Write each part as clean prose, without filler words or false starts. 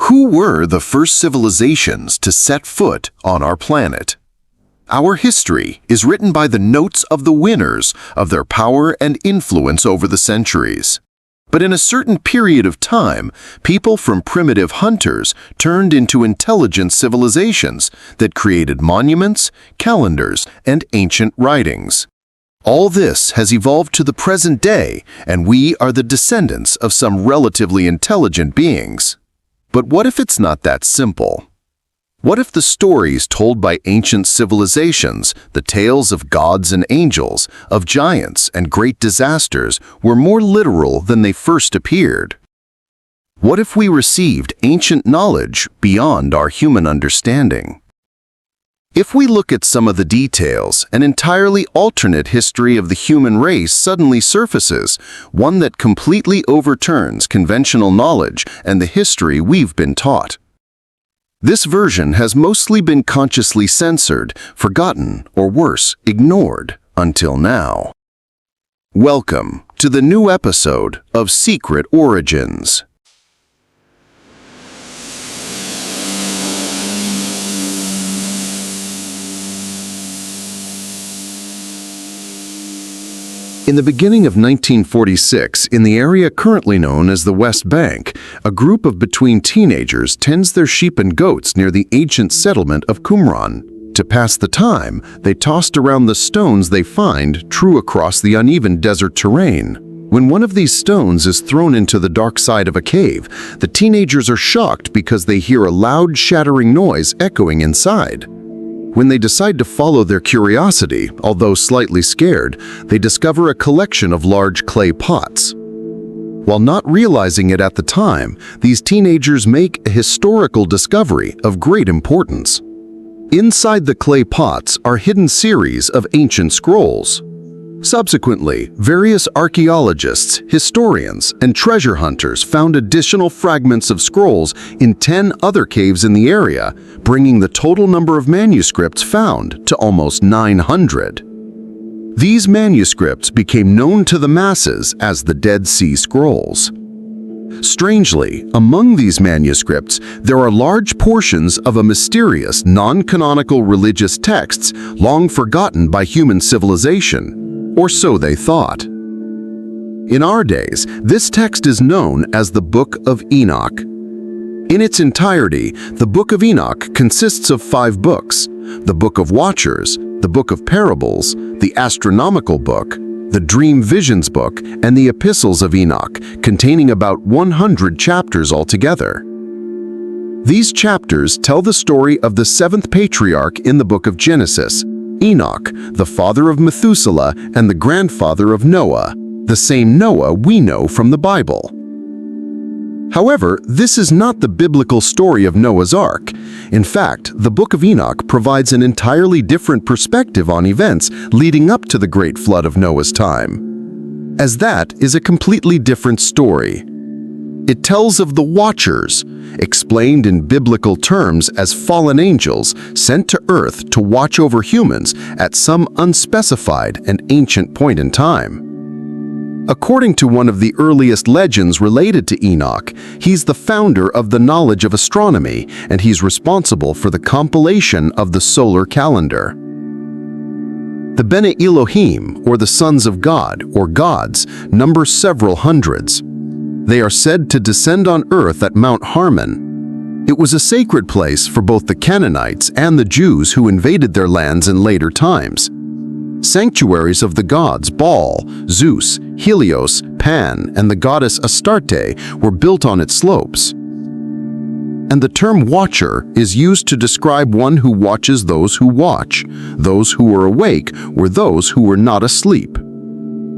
Who were the first civilizations to set foot on our planet? Our history is written by the notes of the winners of their power and influence over the centuries. But in a certain period of time, people from primitive hunters turned into intelligent civilizations that created monuments, calendars, and ancient writings. All this has evolved to the present day, and we are the descendants of some relatively intelligent beings. But what if it's not that simple? What if the stories told by ancient civilizations, the tales of gods and angels, of giants and great disasters, were more literal than they first appeared? What if we received ancient knowledge beyond our human understanding? If we look at some of the details, an entirely alternate history of the human race suddenly surfaces, one that completely overturns conventional knowledge and the history we've been taught. This version has mostly been consciously censored, forgotten, or worse, ignored until now. Welcome to the new episode of Secret Origins. In the beginning of 1946, in the area currently known as the West Bank, a group of between teenagers tends their sheep and goats near the ancient settlement of Qumran. To pass the time, they tossed around the stones they find true across the uneven desert terrain. When one of these stones is thrown into the dark side of a cave, the teenagers are shocked because they hear a loud, shattering noise echoing inside. When they decide to follow their curiosity, although slightly scared, they discover a collection of large clay pots. While not realizing it at the time, these teenagers make a historical discovery of great importance. Inside the clay pots are hidden series of ancient scrolls. Subsequently, various archaeologists, historians, and treasure hunters found additional fragments of scrolls in 10 other caves in the area, bringing the total number of manuscripts found to almost 900. These manuscripts became known to the masses as the Dead Sea Scrolls. Strangely, among these manuscripts, there are large portions of a mysterious, non-canonical religious texts long forgotten by human civilization. Or so they thought. In our days, this text is known as the Book of Enoch. In its entirety, the Book of Enoch consists of 5 books: the Book of Watchers, the Book of Parables, the Astronomical Book, the Dream Visions Book, and the Epistles of Enoch, containing about 100 chapters altogether. These chapters tell the story of the 7th patriarch in the Book of Genesis, Enoch, the father of Methuselah and the grandfather of Noah, the same Noah we know from the Bible. However, this is not the biblical story of Noah's Ark. In fact, the Book of Enoch provides an entirely different perspective on events leading up to the Great Flood of Noah's time, as that is a completely different story. It tells of the Watchers, explained in biblical terms as fallen angels sent to earth to watch over humans at some unspecified and ancient point in time. According to one of the earliest legends related to Enoch, he's the founder of the knowledge of astronomy, and he's responsible for the compilation of the solar calendar. The Bene Elohim, or the sons of God, or gods, number several hundreds. They are said to descend on earth at Mount Harmon. It was a sacred place for both the Canaanites and the Jews who invaded their lands in later times. Sanctuaries of the gods Baal, Zeus, Helios, Pan, and the goddess Astarte were built on its slopes. And the term watcher is used to describe one who watches those who watch, those who were awake, or those who were not asleep.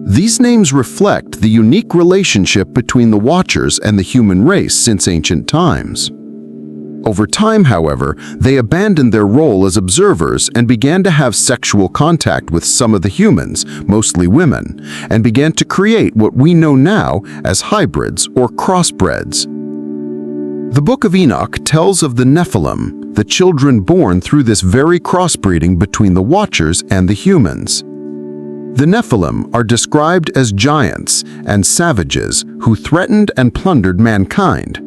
These names reflect the unique relationship between the Watchers and the human race since ancient times. Over time, however, they abandoned their role as observers and began to have sexual contact with some of the humans, mostly women, and began to create what we know now as hybrids or crossbreds. The Book of Enoch tells of the Nephilim, the children born through this very crossbreeding between the Watchers and the humans. The Nephilim are described as giants and savages who threatened and plundered mankind,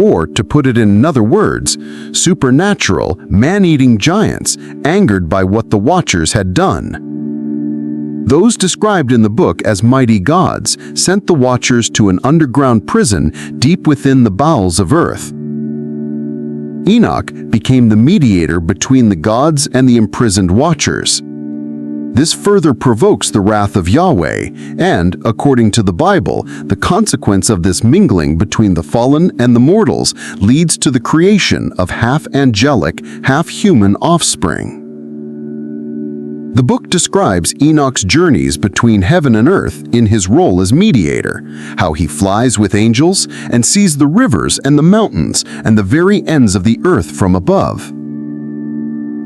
or, to put it in other words, supernatural, man-eating giants angered by what the Watchers had done. Those described in the book as mighty gods sent the Watchers to an underground prison deep within the bowels of earth. Enoch became the mediator between the gods and the imprisoned Watchers. This further provokes the wrath of Yahweh, and, according to the Bible, the consequence of this mingling between the fallen and the mortals leads to the creation of half-angelic, half-human offspring. The book describes Enoch's journeys between heaven and earth in his role as mediator, how he flies with angels and sees the rivers and the mountains and the very ends of the earth from above.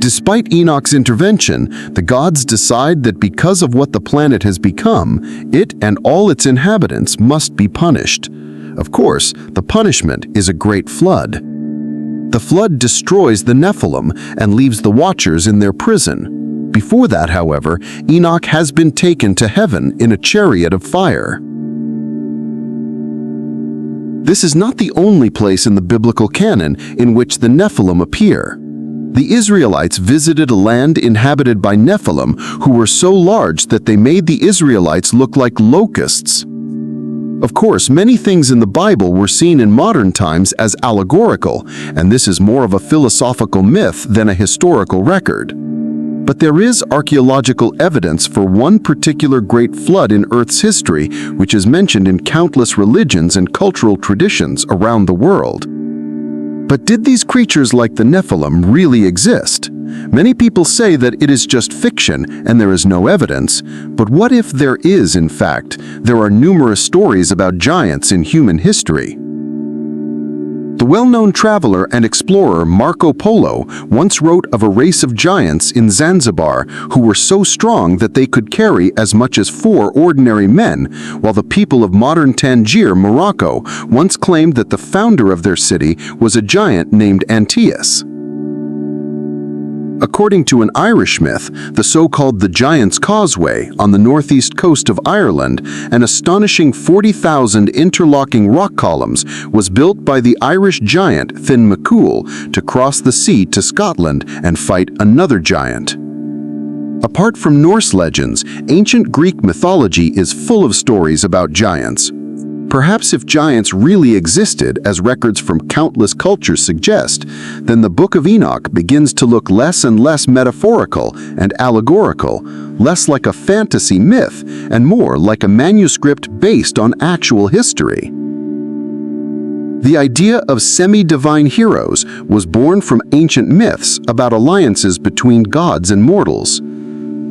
Despite Enoch's intervention, the gods decide that because of what the planet has become, it and all its inhabitants must be punished. Of course, the punishment is a great flood. The flood destroys the Nephilim and leaves the Watchers in their prison. Before that, however, Enoch has been taken to heaven in a chariot of fire. This is not the only place in the biblical canon in which the Nephilim appear. The Israelites visited a land inhabited by Nephilim who were so large that they made the Israelites look like locusts. Of course, many things in the Bible were seen in modern times as allegorical, and this is more of a philosophical myth than a historical record. But there is archaeological evidence for one particular great flood in Earth's history, which is mentioned in countless religions and cultural traditions around the world. But did these creatures like the Nephilim really exist? Many people say that it is just fiction and there is no evidence, but what if there is, in fact? There are numerous stories about giants in human history. The well-known traveler and explorer Marco Polo once wrote of a race of giants in Zanzibar who were so strong that they could carry as much as 4 ordinary men, while the people of modern Tangier, Morocco, once claimed that the founder of their city was a giant named Antaeus. According to an Irish myth, the so-called the Giant's Causeway on the northeast coast of Ireland, an astonishing 40,000 interlocking rock columns, was built by the Irish giant Finn McCool to cross the sea to Scotland and fight another giant. Apart from Norse legends, ancient Greek mythology is full of stories about giants. Perhaps if giants really existed, as records from countless cultures suggest, then the Book of Enoch begins to look less and less metaphorical and allegorical, less like a fantasy myth and more like a manuscript based on actual history. The idea of semi-divine heroes was born from ancient myths about alliances between gods and mortals.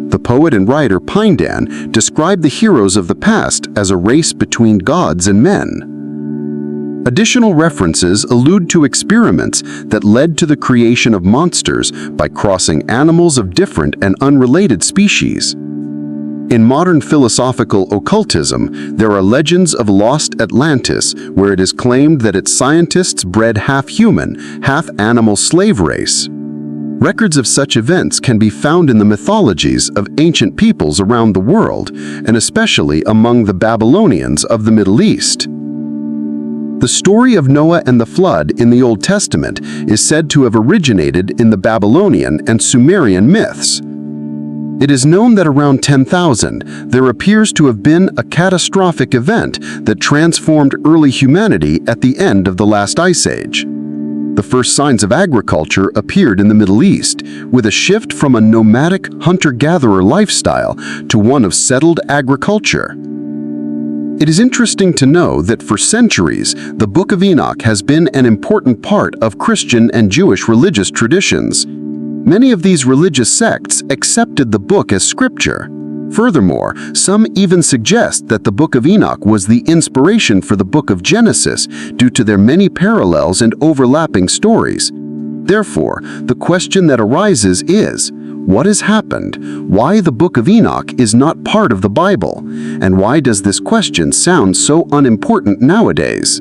The poet and writer Pindan described the heroes of the past as a race between gods and men. Additional references allude to experiments that led to the creation of monsters by crossing animals of different and unrelated species. In modern philosophical occultism, there are legends of lost Atlantis, where it is claimed that its scientists bred half-human, half-animal slave race. Records of such events can be found in the mythologies of ancient peoples around the world, and especially among the Babylonians of the Middle East. The story of Noah and the flood in the Old Testament is said to have originated in the Babylonian and Sumerian myths. It is known that around 10,000, there appears to have been a catastrophic event that transformed early humanity at the end of the last ice age. The first signs of agriculture appeared in the Middle East, with a shift from a nomadic hunter-gatherer lifestyle to one of settled agriculture. It is interesting to know that for centuries, the Book of Enoch has been an important part of Christian and Jewish religious traditions. Many of these religious sects accepted the book as scripture. Furthermore, some even suggest that the Book of Enoch was the inspiration for the Book of Genesis due to their many parallels and overlapping stories. Therefore, the question that arises is, what has happened? Why the Book of Enoch is not part of the Bible? And why does this question sound so unimportant nowadays?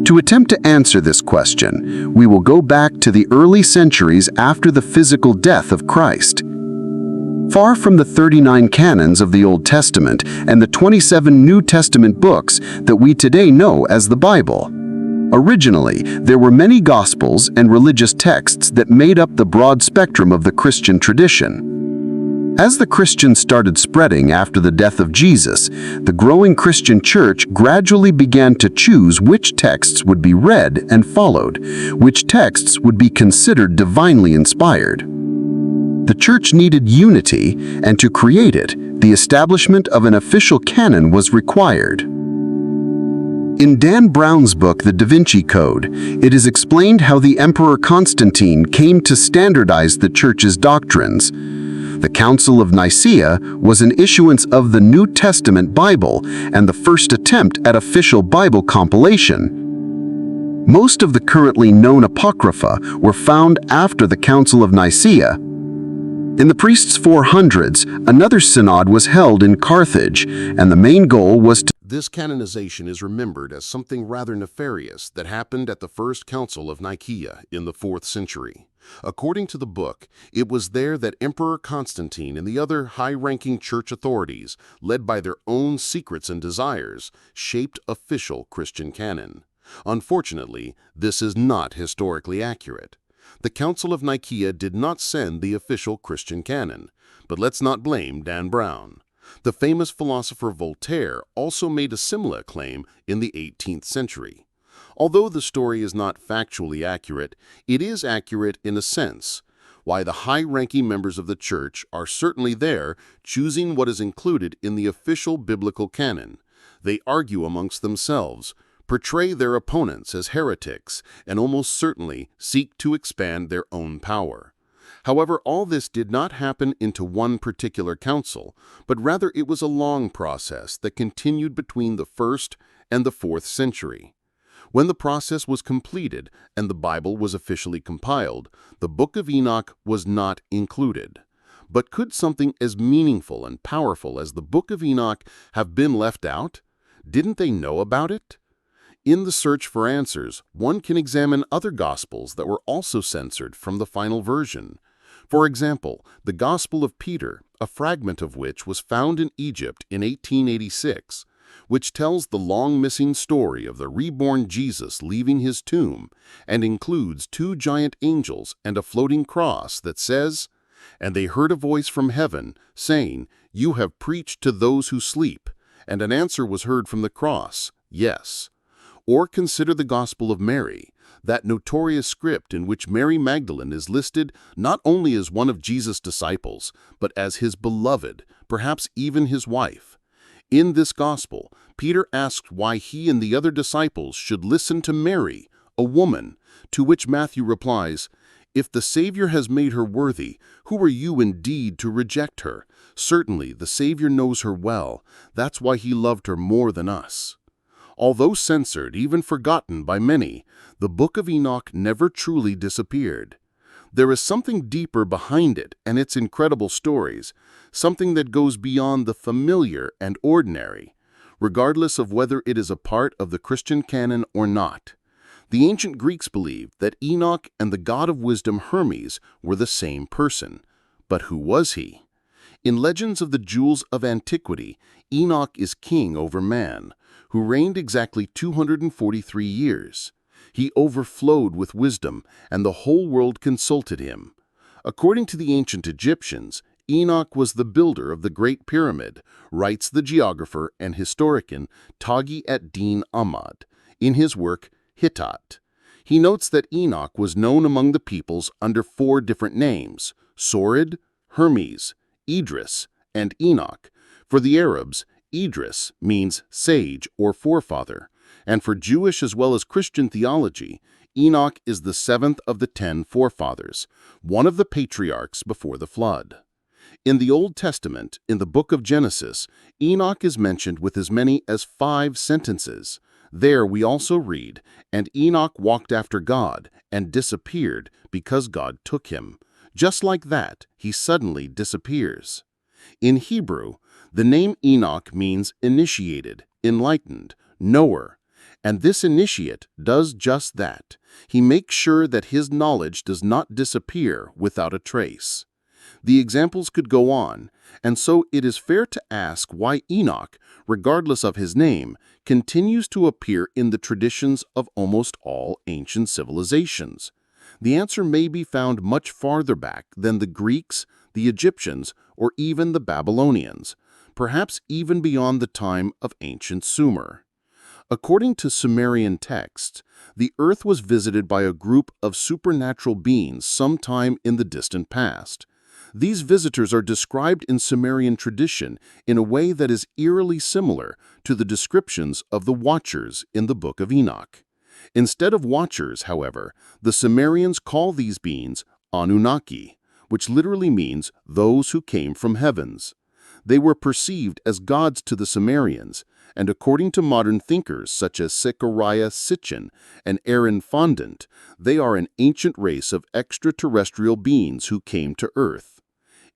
To attempt to answer this question, we will go back to the early centuries after the physical death of Christ. Far from the 39 canons of the Old Testament and the 27 New Testament books that we today know as the Bible, Originally, there were many Gospels and religious texts that made up the broad spectrum of the Christian tradition. As the Christians started spreading after the death of Jesus, the growing Christian church gradually began to choose which texts would be read and followed, which texts would be considered divinely inspired. The church needed unity, and to create it, the establishment of an official canon was required. In Dan Brown's book, The Da Vinci Code, it is explained how the Emperor Constantine came to standardize the church's doctrines. The Council of Nicaea was an issuance of the New Testament Bible and the first attempt at official Bible compilation. Most of the currently known Apocrypha were found after the Council of Nicaea. In the priest's 400s, another synod was held in Carthage, and the main goal was to... This canonization is remembered as something rather nefarious that happened at the First Council of Nicaea in the 4th century. According to the book, it was there that Emperor Constantine and the other high-ranking church authorities, led by their own secrets and desires, shaped official Christian canon. Unfortunately, this is not historically accurate. The Council of Nicaea did not send the official Christian canon, but let's not blame Dan Brown. The famous philosopher Voltaire also made a similar claim in the 18th century. Although the story is not factually accurate, it is accurate in a sense. Why the high-ranking members of the church are certainly there, choosing what is included in the official biblical canon. They argue amongst themselves, portray their opponents as heretics, and almost certainly seek to expand their own power. However, all this did not happen into one particular council, but rather it was a long process that continued between the 1st and the 4th century. When the process was completed and the Bible was officially compiled, the Book of Enoch was not included. But could something as meaningful and powerful as the Book of Enoch have been left out? Didn't they know about it? In the search for answers, one can examine other Gospels that were also censored from the final version. For example, the Gospel of Peter, a fragment of which was found in Egypt in 1886, which tells the long-missing story of the reborn Jesus leaving his tomb and includes 2 giant angels and a floating cross that says, "And they heard a voice from heaven, saying, 'You have preached to those who sleep,' and an answer was heard from the cross, 'Yes.'" Or consider the Gospel of Mary, that notorious script in which Mary Magdalene is listed not only as one of Jesus' disciples, but as his beloved, perhaps even his wife. In this Gospel, Peter asked why he and the other disciples should listen to Mary, a woman, to which Matthew replies, "If the Savior has made her worthy, who are you indeed to reject her? Certainly the Savior knows her well. That's why he loved her more than us." Although censored, even forgotten by many, the Book of Enoch never truly disappeared. There is something deeper behind it and its incredible stories, something that goes beyond the familiar and ordinary, regardless of whether it is a part of the Christian canon or not. The ancient Greeks believed that Enoch and the god of wisdom Hermes were the same person. But who was he? In Legends of the Jewels of Antiquity, Enoch is king over man, who reigned exactly 243 years. He overflowed with wisdom, and the whole world consulted him. According to the ancient Egyptians, Enoch was the builder of the Great Pyramid, writes the geographer and historian Taghi ad-Din Ahmad in his work Hittat. He notes that Enoch was known among the peoples under 4 different names: Sorid, Hermes, Idris, and Enoch. For the Arabs, Idris means sage or forefather, and for Jewish as well as Christian theology, Enoch is the 7th of the 10 forefathers, one of the patriarchs before the flood. In the Old Testament, in the book of Genesis, Enoch is mentioned with as many as 5 sentences. There we also read, "And Enoch walked after God and disappeared because God took him." Just like that, he suddenly disappears. In Hebrew, the name Enoch means initiated, enlightened, knower, and this initiate does just that. He makes sure that his knowledge does not disappear without a trace. The examples could go on, and so it is fair to ask why Enoch, regardless of his name, continues to appear in the traditions of almost all ancient civilizations. The answer may be found much farther back than the Greeks, the Egyptians, or even the Babylonians, perhaps even beyond the time of ancient Sumer. According to Sumerian texts, the earth was visited by a group of supernatural beings sometime in the distant past. These visitors are described in Sumerian tradition in a way that is eerily similar to the descriptions of the Watchers in the Book of Enoch. Instead of Watchers, however, the Sumerians call these beings Anunnaki, which literally means those who came from heavens. They were perceived as gods to the Sumerians, and according to modern thinkers such as Zechariah Sitchin and Aaron Fondant, they are an ancient race of extraterrestrial beings who came to Earth.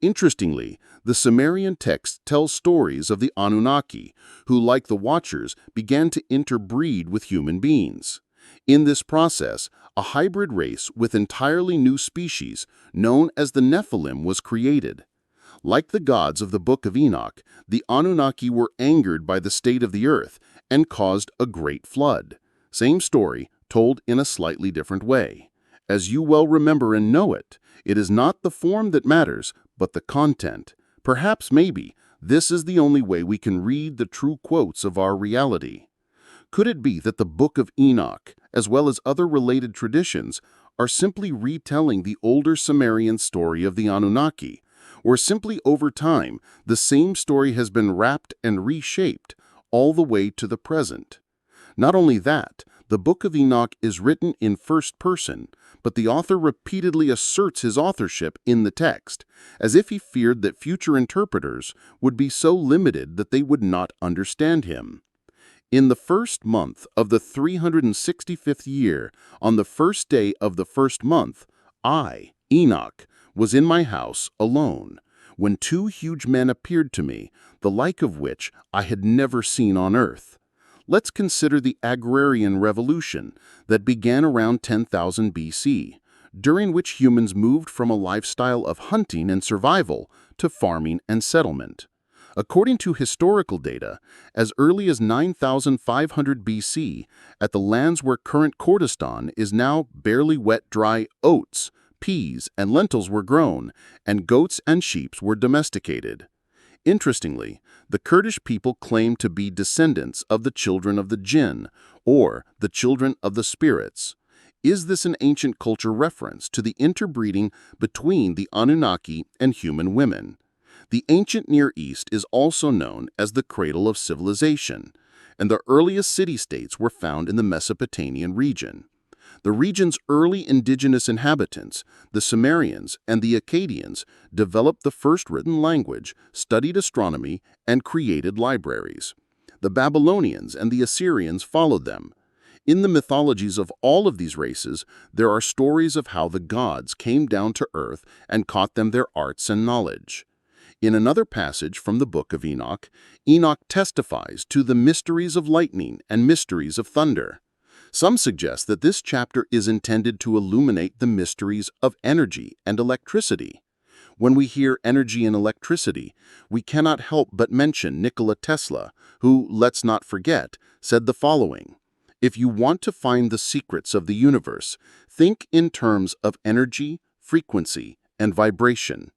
Interestingly, the Sumerian text tells stories of the Anunnaki, who, like the Watchers, began to interbreed with human beings. In this process, a hybrid race with entirely new species, known as the Nephilim, was created. Like the gods of the Book of Enoch, the Anunnaki were angered by the state of the earth and caused a great flood. Same story, told in a slightly different way. As you well remember and know it, it is not the form that matters, but the content. Perhaps, maybe, this is the only way we can read the true quotes of our reality. Could it be that the Book of Enoch, as well as other related traditions, are simply retelling the older Sumerian story of the Anunnaki? Or simply over time, the same story has been wrapped and reshaped all the way to the present? Not only that, the Book of Enoch is written in first person, but the author repeatedly asserts his authorship in the text, as if he feared that future interpreters would be so limited that they would not understand him. In the first month of the 365th year, on the first day of the first month, I, Enoch, was in my house alone, when two huge men appeared to me, the like of which I had never seen on earth. Let's consider the agrarian revolution that began around 10,000 BC, during which humans moved from a lifestyle of hunting and survival to farming and settlement. According to historical data, as early as 9,500 BC, at the lands where current Kurdistan is now barely wet dry oats, peas, and lentils were grown, and goats and sheep were domesticated. Interestingly, the Kurdish people claim to be descendants of the children of the jinn, or the children of the spirits. Is this an ancient culture reference to the interbreeding between the Anunnaki and human women? The ancient Near East is also known as the cradle of civilization, and the earliest city-states were found in the Mesopotamian region. The region's early indigenous inhabitants, the Sumerians and the Akkadians, developed the first written language, studied astronomy, and created libraries. The Babylonians and the Assyrians followed them. In the mythologies of all of these races, there are stories of how the gods came down to earth and taught them their arts and knowledge. In another passage from the Book of Enoch, Enoch testifies to the mysteries of lightning and mysteries of thunder. Some suggest that this chapter is intended to illuminate the mysteries of energy and electricity. When we hear energy and electricity, we cannot help but mention Nikola Tesla, who, let's not forget, said the following: "If you want to find the secrets of the universe, think in terms of energy, frequency, and vibration."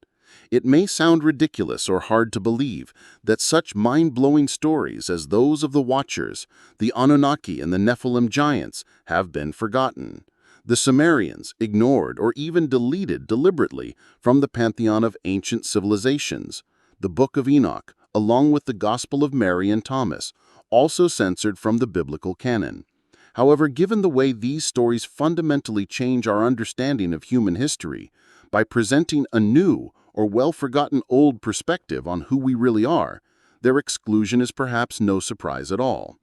It may sound ridiculous or hard to believe that such mind-blowing stories as those of the Watchers, the Anunnaki, and the Nephilim giants have been forgotten. The Sumerians ignored or even deleted deliberately from the pantheon of ancient civilizations. The Book of Enoch, along with the Gospel of Mary and Thomas, also censored from the biblical canon. However, given the way these stories fundamentally change our understanding of human history, by presenting a new or well-forgotten old perspective on who we really are, their exclusion is perhaps no surprise at all.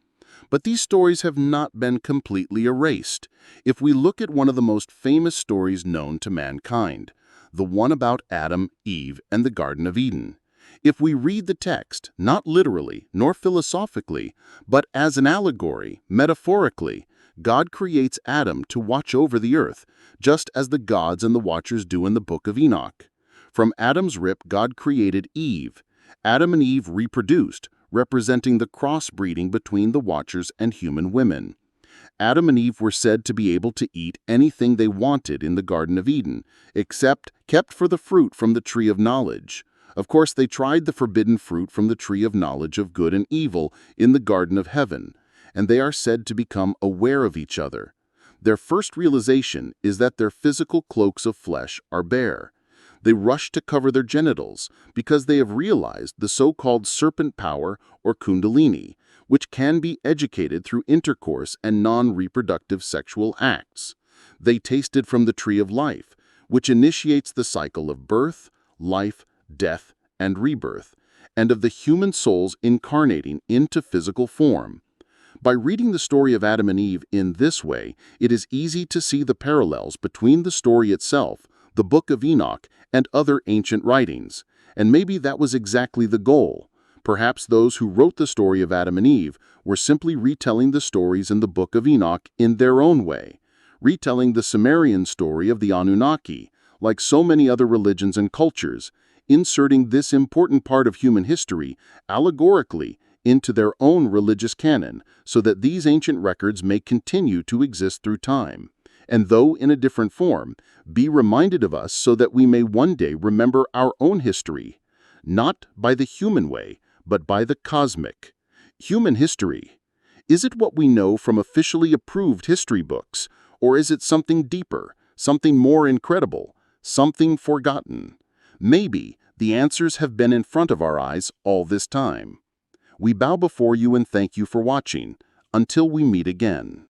But these stories have not been completely erased. If we look at one of the most famous stories known to mankind, the one about Adam, Eve, and the Garden of Eden, if we read the text, not literally nor philosophically, but as an allegory, metaphorically, God creates Adam to watch over the earth, just as the gods and the Watchers do in the Book of Enoch. From Adam's rib, God created Eve. Adam and Eve reproduced, representing the crossbreeding between the Watchers and human women. Adam and Eve were said to be able to eat anything they wanted in the Garden of Eden, except kept for the fruit from the tree of knowledge. Of course, they tried the forbidden fruit from the tree of knowledge of good and evil in the Garden of Heaven, and they are said to become aware of each other. Their first realization is that their physical cloaks of flesh are bare. They rush to cover their genitals because they have realized the so-called serpent power or kundalini, which can be educated through intercourse and non-reproductive sexual acts. They tasted from the tree of life, which initiates the cycle of birth, life, death, and rebirth, and of the human souls incarnating into physical form. By reading the story of Adam and Eve in this way, it is easy to see the parallels between the story itself, the Book of Enoch, and other ancient writings. And maybe that was exactly the goal. Perhaps those who wrote the story of Adam and Eve were simply retelling the stories in the Book of Enoch in their own way, retelling the Sumerian story of the Anunnaki, like so many other religions and cultures, inserting this important part of human history allegorically into their own religious canon so that these ancient records may continue to exist through time, and though in a different form, be reminded of us so that we may one day remember our own history, not by the human way, but by the cosmic. Human history. Is it what we know from officially approved history books, or is it something deeper, something more incredible, something forgotten? Maybe the answers have been in front of our eyes all this time. We bow before you and thank you for watching. Until we meet again.